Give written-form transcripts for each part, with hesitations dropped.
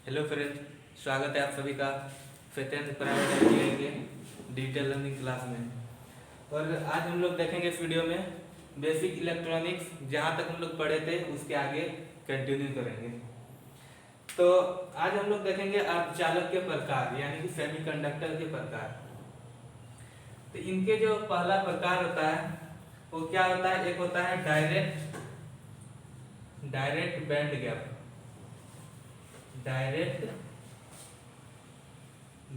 Hello friend, स्वागत है आप सभी का सत्येंद्र प्राइवेट आईटीआई के डिजिटल लर्निंग क्लास में। और आज हम लोग देखेंगे इस वीडियो में बेसिक इलेक्ट्रॉनिक्स, जहाँ तक हम लोग पढ़े थे उसके आगे कंटिन्यू करेंगे। तो आज हम लोग देखेंगे अर्धचालक के प्रकार, यानी कि सेमीकंडक्टर के प्रकार। तो इनके जो पहला प्रकार होता है वो क्या होता है, एक होता है direct band gap. Direct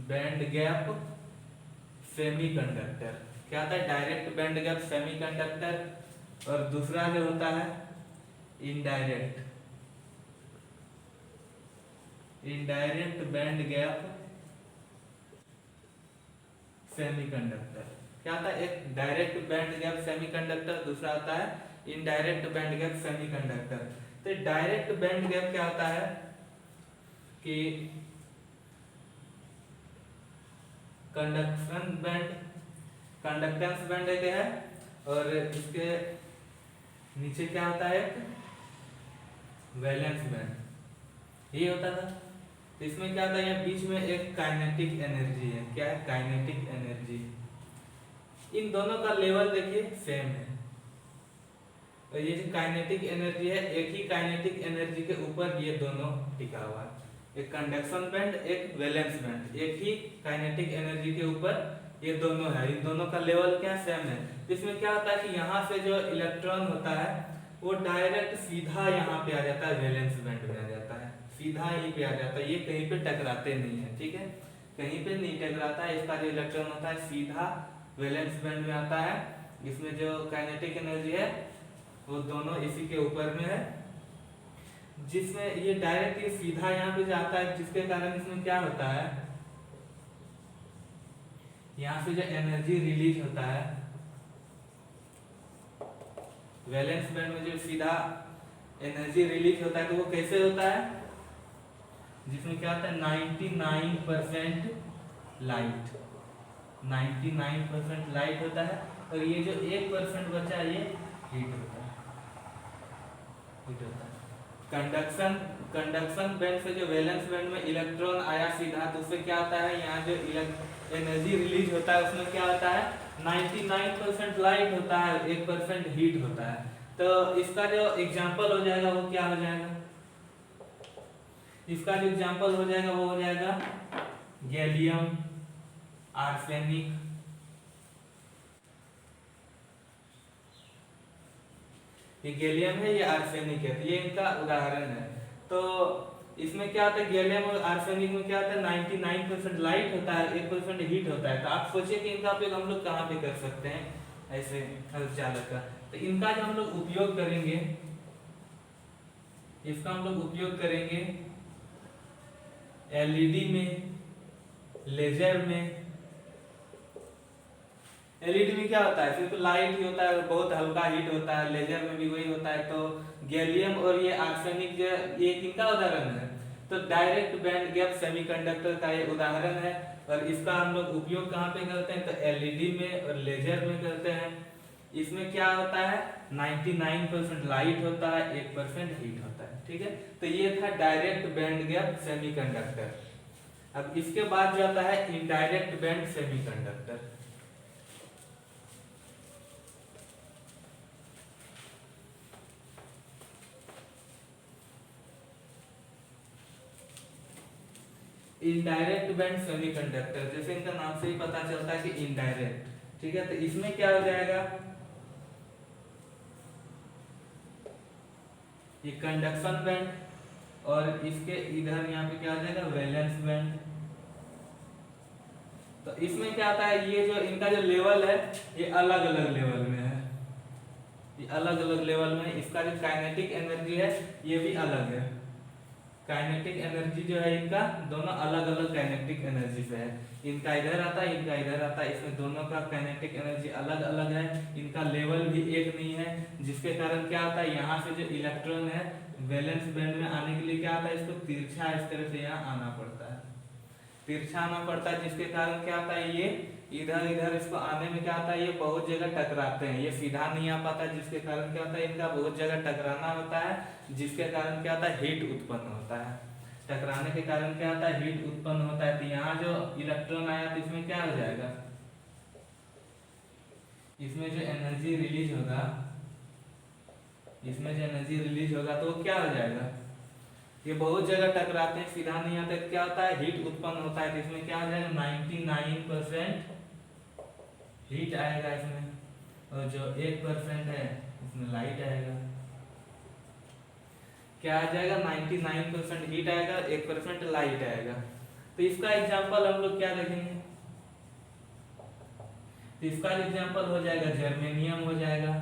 band gap semiconductor क्या होता है, डायरेक्ट बैंड गैप सेमीकंडक्टर। और दूसरा जो होता है इनडायरेक्ट बैंड गैप सेमीकंडक्टर। क्या होता है, एक डायरेक्ट बैंड गैप सेमीकंडक्टर, दूसरा होता है इनडायरेक्ट बैंड गैप सेमीकंडक्टर। तो डायरेक्ट बैंड गैप क्या होता है कि कंडक्टेंस बैंड एक है और इसके नीचे क्या होता है, वैलेंस बैंड। ये होता था। तो इसमें क्या होता है, यहाँ बीच में एक काइनेटिक एनर्जी है। क्या है, काइनेटिक एनर्जी। इन दोनों का लेवल देखिए सेम है। और ये जो काइनेटिक एनर्जी है, एक ही काइनेटिक एनर्जी के ऊपर ये दोनों टिका हुआ है। एक कंडक्शन बैंड, एक वैलेंस बैंड, एक ही काइनेटिक एनर्जी के ऊपर ये दोनों है। इन दोनों का लेवल क्या सेम है। इसमें क्या होता है कि यहाँ से जो इलेक्ट्रॉन होता है वो डायरेक्ट सीधा यहाँ पे आ जाता है, वैलेंस बैंड में आ जाता है, सीधा यहीं पे आ जाता है। ये कहीं पे टकराते नहीं है, ठीक है, कहीं पे नहीं टकराता है। इसका जो इलेक्ट्रॉन होता है सीधा वैलेंस बैंड में आता है। इसमें जो काइनेटिक एनर्जी है वो दोनों इसी के ऊपर में है, जिसमें ये डायरेक्ट ये सीधा यहाँ पे जाता है, जिसके कारण इसमें क्या होता है, यहाँ से जो एनर्जी रिलीज होता है वैलेंस बैंड में, जो सीधा एनर्जी रिलीज होता है, तो वो कैसे होता है, जिसमें क्या होता है 99% लाइट। 99% लाइट होता है और ये जो 1% बचा है ये हीट होता है। कंडक्शन बैंड से जो वैलेंस बैंड में इलेक्ट्रॉन आया सीधा, तो उससे क्या होता है, यहाँ जो एनर्जी रिलीज होता है उसमें क्या होता है 99% लाइट होता है, 1% हीट होता है। तो इसका जो एग्जांपल हो जाएगा वो क्या हो जाएगा, इसका जो एग्जांपल हो जाएगा वो हो जाएगा गैलियम आर्सेनिक। ये गैलियम है, ये आर्सेनिक है, तो ये इनका उदाहरण है। तो इसमें क्या होता है, गैलियम और आर्सेनिक में क्या होता है 99% लाइट होता है, 1% हीट होता है। तो आप सोचिए कि इनका उपयोग हम लोग कहाँ पे कर सकते हैं ऐसे अर्धचालक का। तो इनका जो हम लोग उपयोग करेंगे, इसका हम लोग उपयोग करेंगे एलईडी में, लेजर में। एलईडी में क्या होता है, सिर्फ लाइट ही होता है, बहुत हल्का हीट होता है। लेजर में भी वही होता है। तो गैलियम और ये आर्सेनिक जो ये किनका उदाहरण है, तो डायरेक्ट बैंड गैप सेमीकंडक्टर का ये उदाहरण है। और इसका हम लोग उपयोग कहाँ पे करते हैं, तो एलईडी में और लेजर में करते हैं। इसमें क्या होता है 99% लाइट होता है, 1% हीट होता है, ठीक है। तो ये था डायरेक्ट बैंड गैप सेमीकंडक्टर। अब इसके बाद जो आता है indirect band semiconductor. Indirect band semiconductor, जैसे इनका नाम से ही पता चलता है कि इनडायरेक्ट, ठीक है। तो इसमें क्या हो जाएगा, ये कंडक्शन बैंड और इसके इधर यहाँ पे क्या हो जाएगा वैलेंस बैंड। तो इसमें क्या आता है, ये जो इनका जो लेवल है ये अलग अलग लेवल में है, ये अलग अलग लेवल में। इसका जो काइनेटिक एनर्जी है ये भी अलग है। काइनेटिक एनर्जी जो है इनका दोनों अलग अलग काइनेटिक एनर्जी से है। इनका इधर आता है, इनका इधर आता है। इसमें दोनों का काइनेटिक एनर्जी अलग अलग है, इनका लेवल भी एक नहीं है। जिसके कारण क्या होता है, यहाँ से जो इलेक्ट्रॉन है वैलेंस बैंड में आने के लिए क्या होता है, इसको तिरछा इस तरह से यहाँ आना पड़ता है, तिरछा आना पड़ता है। जिसके कारण क्या होता है, ये इधर इधर इसको आने में क्या होता है, ये बहुत जगह टकराते हैं, ये सीधा नहीं आ पाता। जिसके कारण क्या होता है, इनका बहुत जगह टकराना होता है, जिसके कारण क्या होता है हीट उत्पन्न होता है। टकराने के कारण क्या होता है, हीट उत्पन्न होता है। तो यहाँ जो इलेक्ट्रॉन आया तो इसमें क्या हो जाएगा, इसमें जो एनर्जी रिलीज होगा, इसमें जो एनर्जी रिलीज होगा तो वो क्या हो जाएगा, ये बहुत जगह टकराते हैं, सीधा नहीं आता, क्या होता है, हीट उत्पन्न होता है। तो इसमें क्या हो जाएगा, 99% हीट आएगा इसमें, और जो 1% है इसमें लाइट आएगा। क्या आ जाएगा, 99% हीट आएगा, 1% लाइट आएगा। तो इसका एग्जांपल हम लोग क्या देखेंगे, तो इसका एग्जांपल हो जाएगा जर्मेनियम हो जाएगा,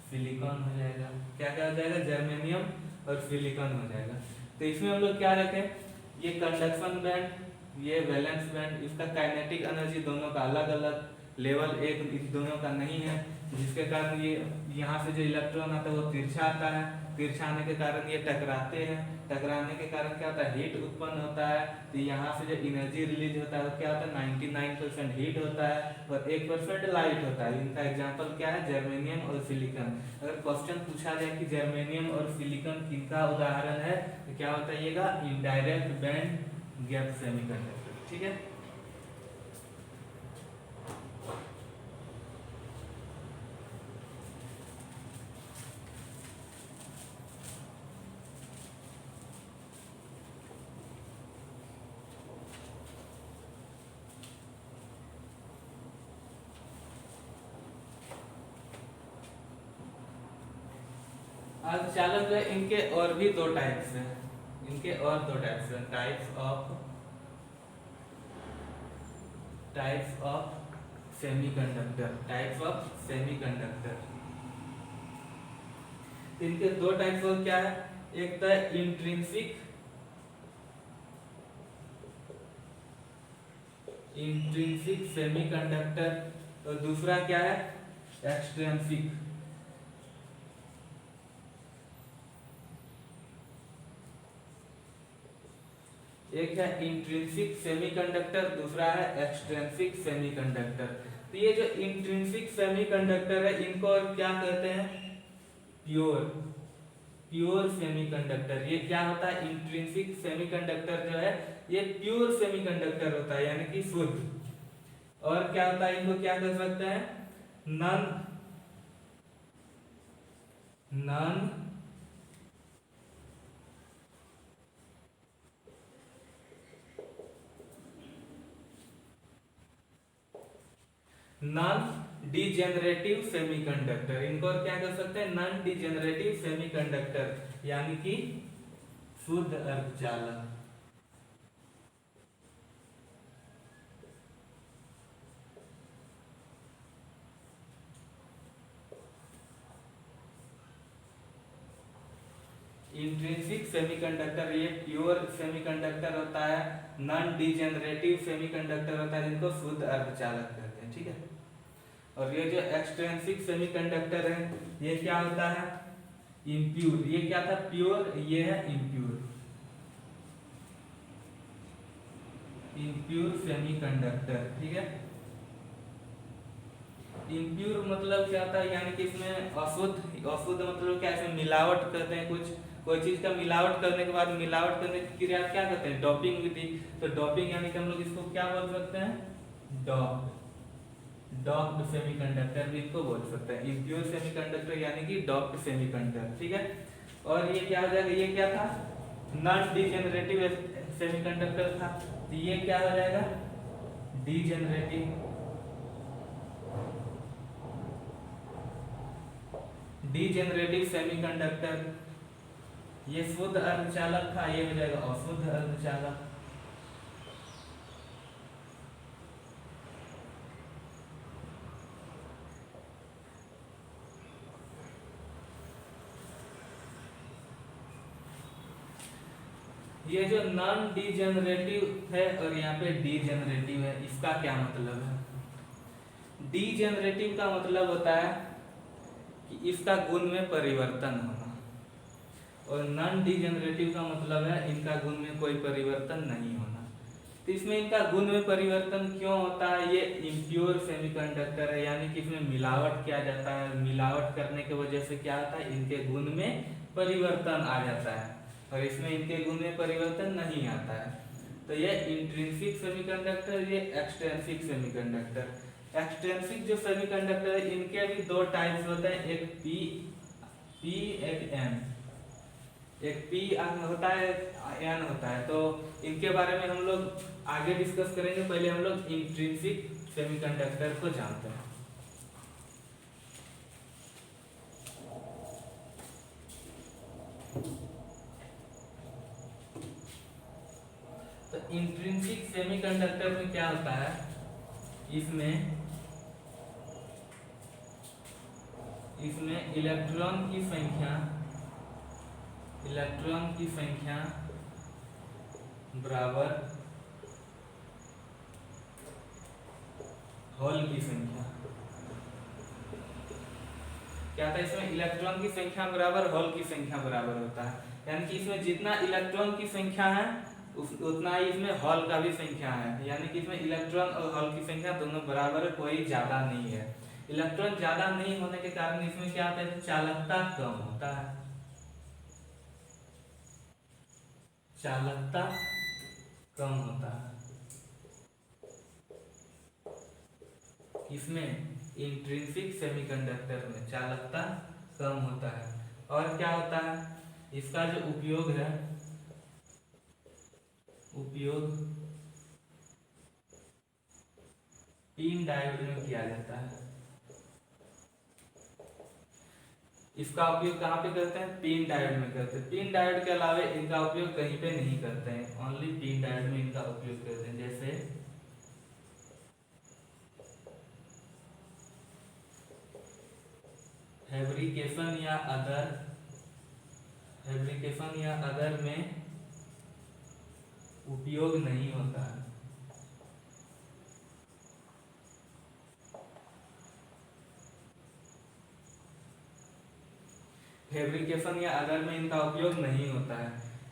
सिलिकॉन हो जाएगा। क्या क्या हो जाएगा, जर्मेनियम और सिलिकॉन हो जाएगा। तो इसमें हम लोग क्या रखें, ये कंडक्शन बैंड, ये वैलेंस बैंड, इसका काइनेटिक एनर्जी दोनों का अलग अलग लेवल एक इस दोनों का नहीं है, जिसके कारण ये यहाँ से जो इलेक्ट्रॉन आता है वो तिरछा आता है, तिरछा आने के कारण ये टकराते हैं, टकराने के कारण क्या होता है, हीट उत्पन्न होता है। तो यहाँ से जो एनर्जी रिलीज होता है वो क्या होता है, 99% हीट होता है और 1% लाइट होता है। इनका एग्जांपल क्या है, जर्मेनियम और सिलिकॉन। अगर क्वेश्चन पूछा जाए कि जर्मेनियम और सिलिकॉन किनका उदाहरण है, तो क्या बताइएगा, इनडायरेक्ट बैंड गैप सेमीकंडक्टर। ठीक है, अब चालक है, इनके और भी दो टाइप्स हैं, इनके और दो टाइप्स हैं, types of semiconductor, types of semiconductor. इनके दो टाइप्स और क्या है, एक तो है इंट्रिंसिक सेमीकंडक्टर और दूसरा क्या है, एक्सट्रिंसिक। एक है इंट्रिंसिक सेमीकंडक्टर, दूसरा है एक्सट्रिंसिक सेमीकंडक्टर। तो ये जो इंट्रिंसिक सेमीकंडक्टर है इनको और क्या कहते हैं, प्योर सेमीकंडक्टर। ये क्या होता है, इंट्रिंसिक सेमीकंडक्टर जो है ये प्योर सेमीकंडक्टर होता है, यानी कि शुद्ध। और क्या होता है, इनको क्या कह सकते हैं, नॉन डिजेनरेटिव सेमीकंडक्टर। इनको और क्या कर सकते हैं, नॉन डिजेनरेटिव सेमीकंडक्टर, यानी कि शुद्ध अर्धचालक। इंट्रिंसिक सेमीकंडक्टर ये प्योर सेमीकंडक्टर होता है, नॉन डिजेनरेटिव सेमीकंडक्टर होता है, जिनको शुद्ध अर्धचालक कहते हैं। ठीक है, और ये जो एक्सट्रिंसिक सेमीकंडक्टर है ये क्या होता है, इम्प्योर। ये क्या था, प्योर, ये है इम्प्योर, सेमीकंडक्टर। ठीक है, इम्प्योर मतलब क्या होता है, यानी कि इसमें अशुद्ध मतलब क्या, इसमें मिलावट करते हैं, कोई चीज का मिलावट करने के बाद मिलावट करने की क्रिया क्या कहते हैं, डोपिंग विधि। तो डोपिंग यानी कि हम लोग इसको क्या बोल सकते हैं, डॉप्ड सेमीकंडक्टर भी इसको बोल सकते हैं, इम्प्योर सेमीकंडक्टर यानी कि डॉप्ड सेमीकंडक्टर। ठीक है, और ये क्या हो जाएगा, ये क्या था, नॉन डिजेनरेटिव सेमीकंडक्टर था, तो ये क्या हो जाएगा, डिजेनरेटिव सेमीकंडक्टर। ये शुद्ध अर्धचालक था, ये हो जाएगा अशुद्ध अर्धचालक। ये जो नॉन डिजेनरेटिव है और यहाँ पे डिजेनरेटिव है, इसका क्या मतलब है, डिजेनरेटिव का मतलब होता है कि इसका गुण में परिवर्तन होना, और नॉन डिजेनरेटिव का मतलब है इनका गुण में कोई परिवर्तन नहीं होना। तो इसमें इनका गुण में परिवर्तन क्यों होता है, ये इम्प्योर सेमीकंडक्टर है, यानी कि इसमें मिलावट किया जाता है, मिलावट करने की वजह से क्या होता है, इनके गुण में परिवर्तन आ जाता है। और इसमें इनके गुण में परिवर्तन नहीं आता है। तो ये इंट्रिंसिक सेमीकंडक्टर, ये एक्सट्रिंसिक सेमीकंडक्टर। एक्सट्रिंसिक जो सेमीकंडक्टर है इनके भी दो टाइप्स होते हैं, एक पी एक एन। एक पी होता है, एन होता है। तो इनके बारे में हम लोग आगे डिस्कस करेंगे। पहले हम लोग इंट्रिंसिक सेमीकंडक्टर को जानते हैं। तो इंट्रिंसिक सेमीकंडक्टर में क्या होता है, इसमें इलेक्ट्रॉन की संख्या बराबर होल की संख्या। क्या था इसमें, इलेक्ट्रॉन की संख्या बराबर होल की संख्या बराबर होता है। यानी कि इसमें जितना इलेक्ट्रॉन की संख्या है उतना ही इसमें हॉल का भी संख्या है। यानी कि इसमें इलेक्ट्रॉन और हॉल की संख्या दोनों बराबर है, कोई ज्यादा नहीं है। इलेक्ट्रॉन ज्यादा नहीं होने के कारण इसमें क्या होता है, चालकता कम होता है। चालकता कम होता है इसमें, इंट्रिंसिक सेमीकंडक्टर में चालकता कम होता है। और क्या होता है, इसका जो उपयोग है, पिन डायोड में किया जाता है। इसका उपयोग कहाँ पे करते हैं, पिन डायोड में करते हैं। पिन डायोड के अलावा इनका उपयोग कहीं पे नहीं करते हैं, ओनली पिन डायोड में इनका उपयोग करते हैं। जैसे फैब्रिकेशन या अदर में उपयोग नहीं होता है। फैब्रिकेशन या अदर में इनका उपयोग नहीं होता है।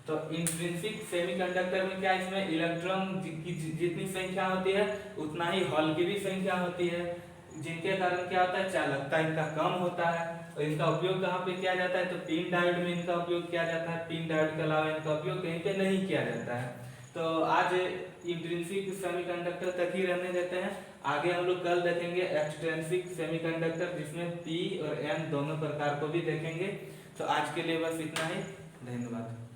तो इंट्रिंसिक सेमीकंडक्टर में क्या, इसमें इलेक्ट्रॉन की जितनी संख्या होती है उतना ही हॉल की भी संख्या होती है, जिनके कारण क्या होता है, चालकता इनका कम होता है। और इनका उपयोग कहाँ पे किया जाता है, तो पिन डायोड में इनका उपयोग किया जाता है। पिन डायोड के अलावा इनका उपयोग कहीं पे नहीं किया जाता है। तो आज इंट्रिंसिक सेमीकंडक्टर तक ही रहने देते हैं। आगे हम लोग कल देखेंगे एक्सट्रिंसिक सेमीकंडक्टर, जिसमें पी और एन दोनों प्रकार को भी देखेंगे। तो आज के लिए बस इतना ही, धन्यवाद।